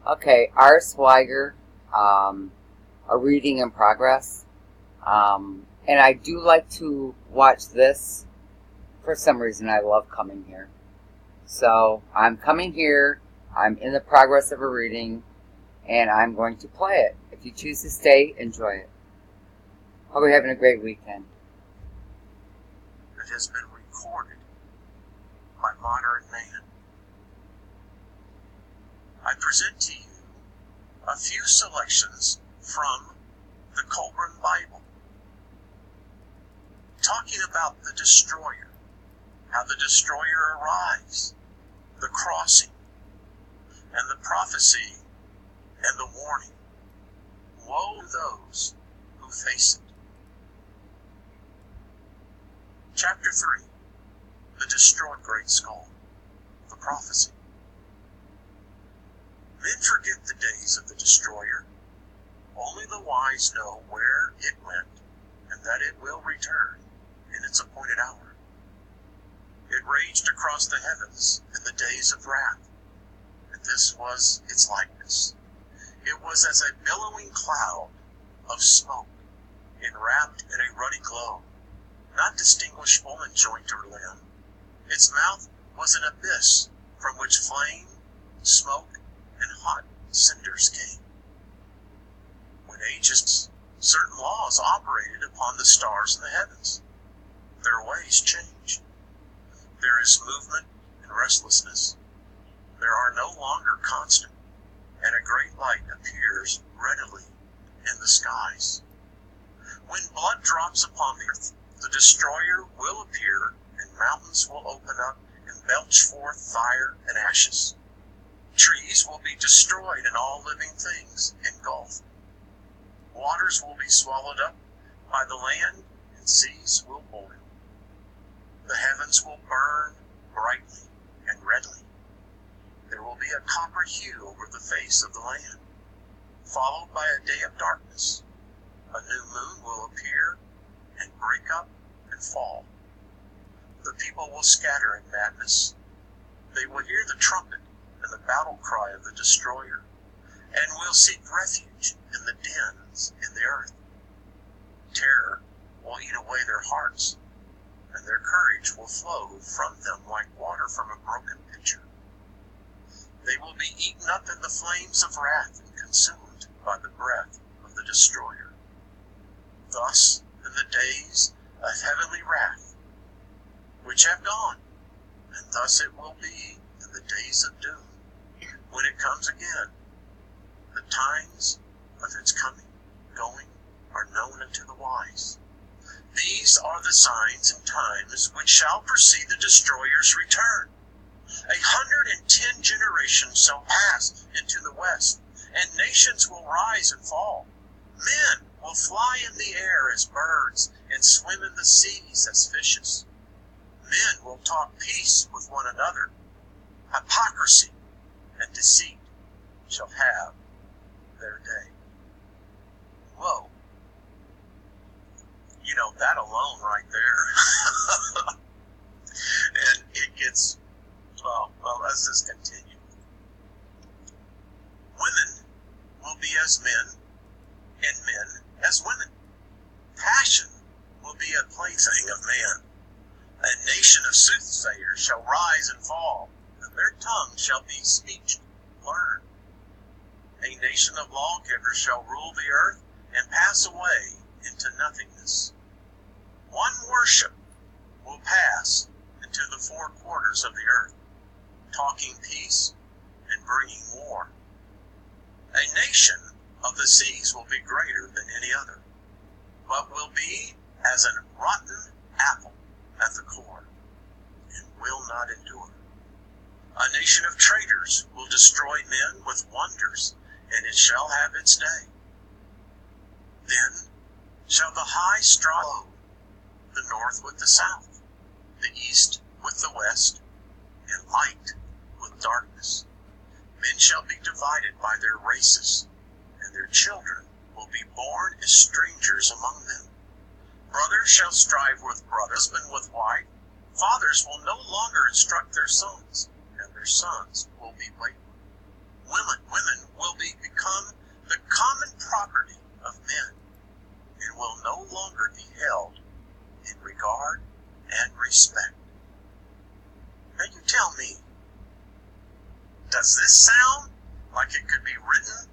Okay, R. Steiger, a reading in progress. And I do like to watch this. For some reason, I love coming here. So I'm coming here. I'm in the progress of a reading, and I'm going to play it. If you choose to stay, enjoy it. Hope you're having a great weekend. That has been recorded by modern man. I present to you a few selections from the KOLBRIN Bible, talking about the destroyer, how the destroyer arrives, the crossing, and the prophecy and the warning. Woe to those who face it. Chapter 3, the destroyed great skull, the prophecy. Men forget the days of the destroyer. Only the wise know where it went, and that it will return in its appointed hour. It raged across the heavens in the days of wrath, and this was its likeness. It was as a billowing cloud of smoke, enwrapped in a ruddy glow, not distinguishable in joint or limb. Its mouth was an abyss from which flame, smoke, and hot cinders came. When ages, certain laws operated upon the stars in the heavens. Their ways changed. There is movement and restlessness. There are no longer constant, and a great light appears readily in the skies. When blood drops upon the earth, the destroyer will appear, and mountains will open up and belch forth fire and ashes. Trees will be destroyed and all living things engulfed. Waters will be swallowed up by the land, and seas will boil. The heavens will burn brightly and redly. There will be a copper hue over the face of the land, followed by a day of darkness. A new moon will appear and break up and fall. The people will scatter in madness. They will hear the trumpet and the battle cry of the destroyer, and will seek refuge in the dens in the earth. Terror will eat away their hearts, and their courage will flow from them like water from a broken pitcher. They will be eaten up in the flames of wrath and consumed by the breath of the destroyer. Thus, in the days of heavenly wrath, which have gone, and thus it will be in the days of doom, when it comes again. The times of its coming, going, are known unto the wise. These are the signs and times which shall precede the destroyer's return. 110 generations shall pass into the west, and nations will rise and fall. Men will fly in the air as birds, and swim in the seas as fishes. Men will talk peace with one another. Hypocrisy and deceit shall have their day. Whoa. You know, that alone right there. And it gets, well, let's just continue. Women will be as men, and men as women. Passion will be a plaything of man. A nation of soothsayers shall rise and fall, and their tongue shall be speech learned. A nation of lawgivers shall rule the earth and pass away into nothingness. One worship will pass into the four quarters of the earth, talking peace and bringing war. A nation of the seas will be greater than any other, but will be as an rotten apple at the core, and will not endure. A nation of traitors will destroy men with wonders, and it shall have its day. Then shall the high struggle, the north with the south, the east with the west, and light with darkness. Men shall be divided by their races, and their children will be born as strangers among them. Brothers shall strive with brothers, husband with wife. Fathers will no longer instruct their sons, and their sons will be wayward. Women will like it could be written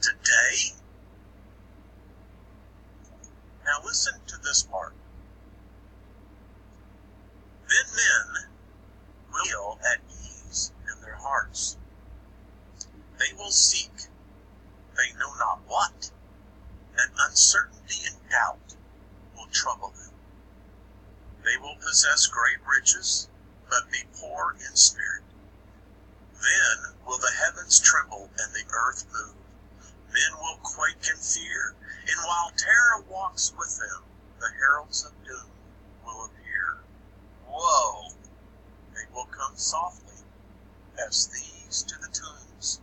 today? Now listen to this part. Then men will feel at ease in their hearts. They will seek, they know not what, and uncertainty and doubt will trouble them. They will possess great riches, but be poor in spirit. Then will the heavens tremble and the earth move. Men will quake in fear, and while terror walks with them, the heralds of doom will appear. Woe! They will come softly as thieves to the tombs.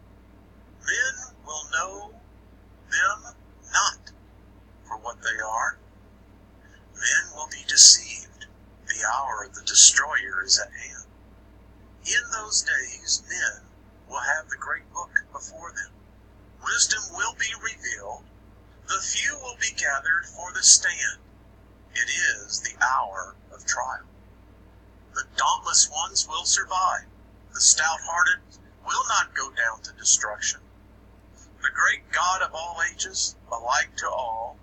Men will know them not for what they are. Men will be deceived. The hour of the destroyer is at hand. In those days, men will have the great book before them. Wisdom will be revealed. The few will be gathered for the stand. It is the hour of trial. The dauntless ones will survive. The stout-hearted will not go down to destruction. The great God of all ages, alike to all,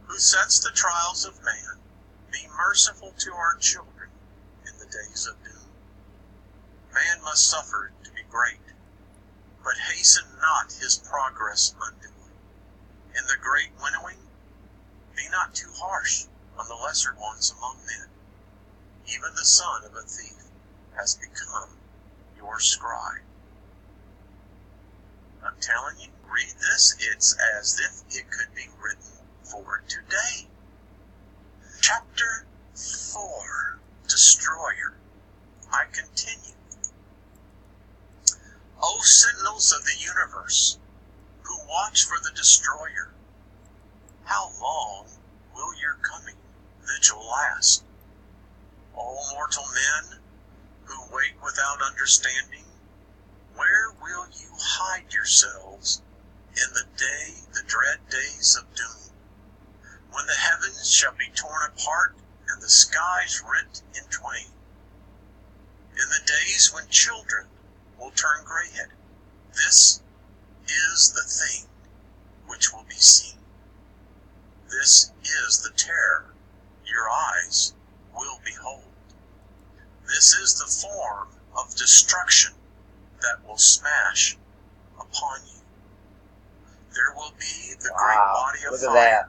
who sets the trials of man, be merciful to our children in the days of doom. Man must suffer to be great, but hasten not his progress unduly. In the great winnowing, be not too harsh on the lesser ones among men. Even the son of a thief has become your scribe. I'm telling you, read this, it's as if it could be written for today. Chapter 4, Destroyer. I continue. O sentinels of the universe, who watch for the destroyer, how long will your coming vigil last? O mortal men, who wait without understanding, where will you hide yourselves in the dread days of doom, when the heavens shall be torn apart and the skies rent in twain? In the days when children will turn gray-headed, this is the thing which will be seen. This is the terror your eyes will behold. This is the form of destruction that will smash upon you. There will be the great body of fire,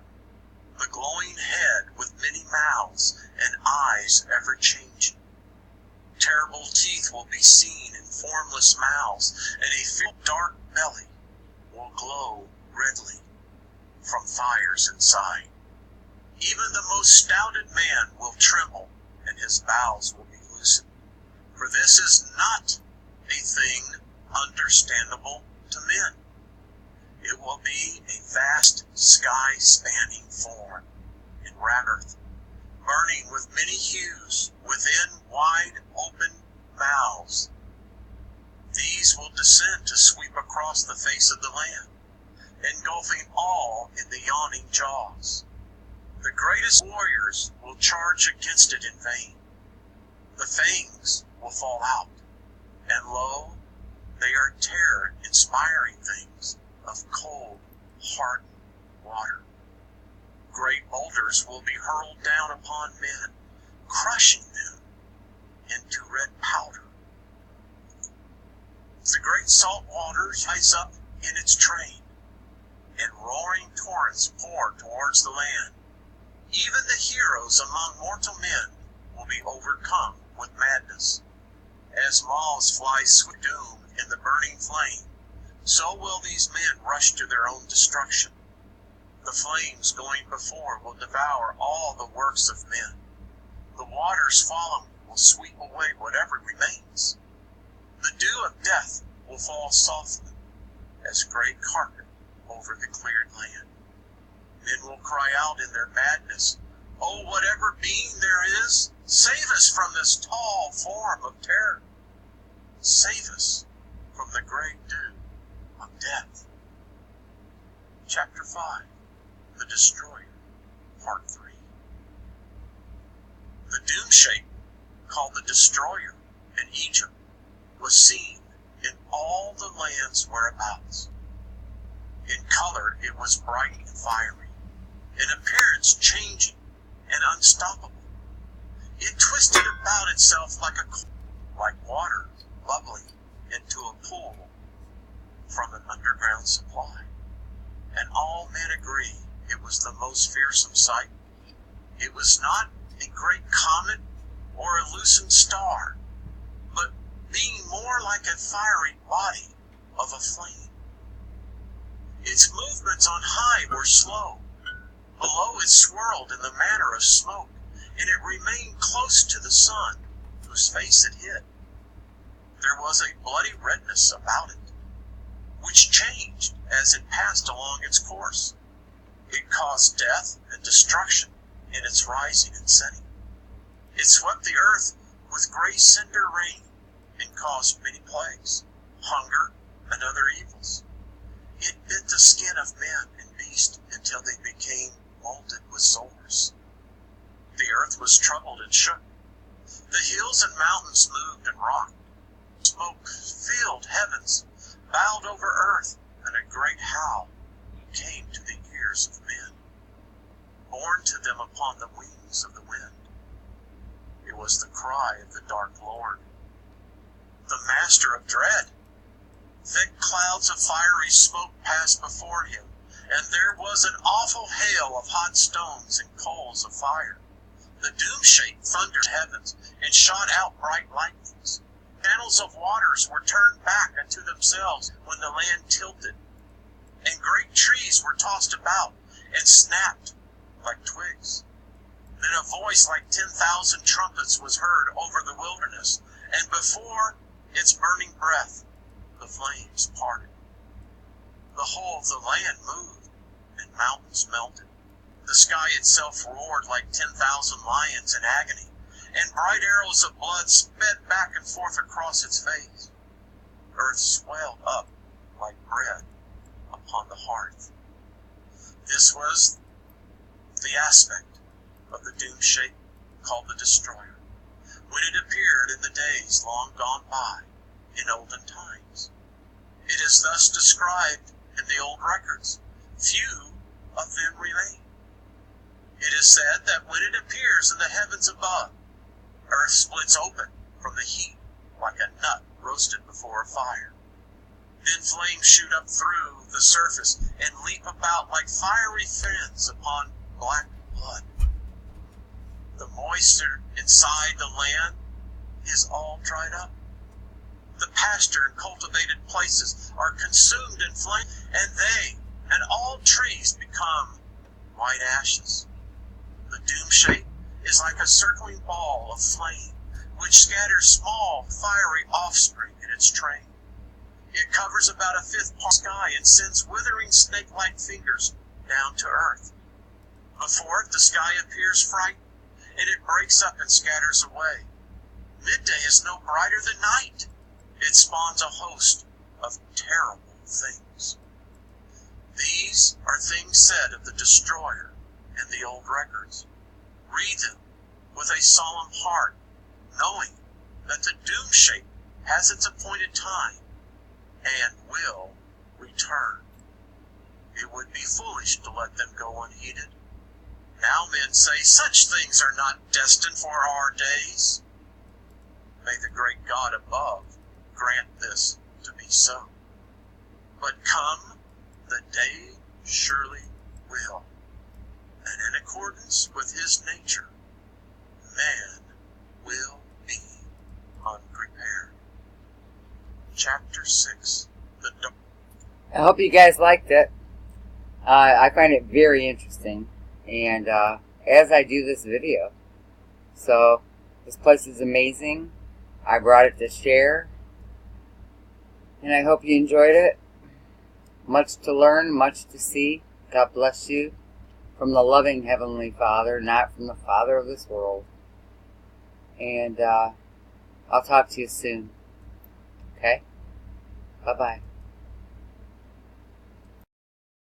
the glowing head with many mouths and eyes ever changing. Terrible teeth will be seen in formless mouths, and a filled dark belly will glow redly from fires inside. Even the most stouted man will tremble, and his bowels will be loosened. For this is not a thing understandable to men. It will be a vast sky-spanning form in earth, burning with many hues within wide open mouths. These will descend to sweep across the face of the land, engulfing all in the yawning jaws. The greatest warriors will charge against it in vain. The fangs will fall out, and lo, they are terror-inspiring things of cold, hardened water. Great boulders will be hurled down upon men, crushing them into red powder. The great salt waters rise up in its train, and roaring torrents pour towards the land. Even the heroes among mortal men will be overcome with madness. As moths fly swift doom in the burning flame, so will these men rush to their own destruction. The flames going before will devour all the works of men. The waters following will sweep away whatever remains. The dew of death will fall softly as great carpet over the cleared land. Men will cry out in their madness, "Oh, whatever being there is, save us from this tall form of terror. Save us from the great dew of death." Chapter 5, The Destroyer, Part 3. The doom shape, called the Destroyer in Egypt, was seen in all the lands whereabouts. In color it was bright and fiery, in appearance changing and unstoppable. It twisted about itself like water bubbling into a pool from an underground supply. And all men agree it was the most fearsome sight. It was not a great comet or a loosened star, but being more like a fiery body of a flame. Its movements on high were slow. Below it swirled in the manner of smoke, and it remained close to the sun, whose face it hid. There was a bloody redness about it, which changed as it passed along its course. It caused death and destruction in its rising and setting. It swept the earth with gray cinder rain and caused many plagues, hunger, and other evils. It bit the skin of men and beasts until they became molded with sores. The earth was troubled and shook. The hills and mountains moved and rocked. Smoke filled heavens, bowed over earth, and a great howl came to the ears of men, borne to them upon the wings of the wind. It was the cry of the dark Lord, the master of dread. Thick clouds of fiery smoke passed before him, and there was an awful hail of hot stones and coals of fire. The doom-shaped thundered heavens and shot out bright lightnings. Channels of waters were turned back unto themselves when the land tilted, and great trees were tossed about and snapped like twigs. Then a voice like 10,000 trumpets was heard over the wilderness, and before its burning breath the flames parted. The whole of the land moved, and mountains melted. The sky itself roared like 10,000 lions in agony, and bright arrows of blood sped back and forth across its face. Earth swelled up like bread upon the hearth. This was the aspect of the doom shape called the Destroyer, when it appeared in the days long gone by in olden times. It is thus described in the old records. Few of them remain. It is said that when it appears in the heavens above, earth splits open from the heat like a nut roasted before a fire. Then flames shoot up through the surface and leap about like fiery fins upon black blood. The moisture inside the land is all dried up. The pasture and cultivated places are consumed in flame, and they and all trees become white ashes. The doom shape is like a circling ball of flame, which scatters small, fiery offspring in its train. It covers about a fifth part of the sky and sends withering snake-like fingers down to earth. Before it, the sky appears frightened, and it breaks up and scatters away. Midday is no brighter than night. It spawns a host of terrible things. These are things said of the Destroyer in the old records. Read them with a solemn heart, knowing that the doom shape has its appointed time and will return. It would be foolish to let them go unheeded. Now men say such things are not destined for our days. May the great God above grant this to be so. But come, the day surely will, and in accordance with his nature, man will be unprepared. Chapter 6. I hope you guys liked it. I find it very interesting, and as I do this video. So, this place is amazing. I brought it to share, and I hope you enjoyed it. Much to learn, much to see. God bless you. From the loving Heavenly Father, not from the Father of this world. And I'll talk to you soon. Okay? Bye-bye.